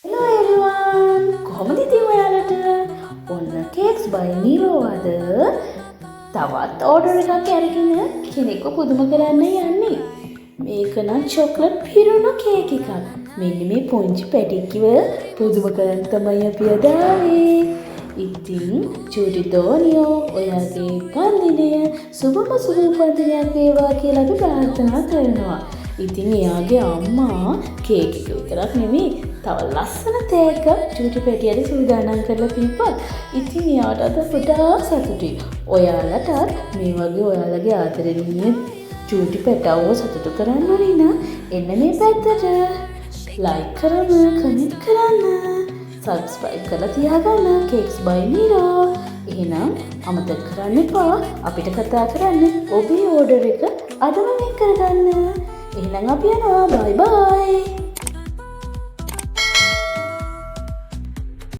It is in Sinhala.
Hello everyone! කොහොමද ඉතින් ඔයාලට? ඔන්න cakes by Niro අද තවත් ඕඩර් එකක් අරගෙන කෙනෙක්ව පුදුම කරන්න යන්නේ. මේක නම් චොක්ලට් පිරුණු කේක් එකක්. මෙන්න මේ පුංචි පැටික්කිව පුදුම කරන්න තමයි අපි අද ආවේ. ඉතින් චූටි දෝනියෝ ඔයාගේ පන්දිනය සුබම සුබ පන්දිනයක් වේවා කියලා අපි ප්‍රාර්ථනා කරනවා. ඉතින් එයාගේ අම්මා කේක් එක විතරක් නෙමෙයි තව ලස්සන තෑග්ගක් චූටි පැටියට සූදානම් කරලා තිබ්බා. ඉතින් එයාට අද ගොඩාක් සතුටුයි. ඔයාලටත් මේ වගේ ඔයාලගේ ආදරණීය චූටි පැටවව සතුටු කරන්න ඕනේ නම් එන්න මේ පැත්තට ලයික් කරන්න, කමෙන්ට් කරන්න, සබ්ස්ක්‍රයිබ් කරලා තියාගන්න Cakes by Niro. එහෙනම් අමතක කරන්න එපා අපිට කතා කරන්න ඔබේ ඕඩර් එක අදම මේක කරගන්න. එහෙනම් අපි යනවා. බයි බයි.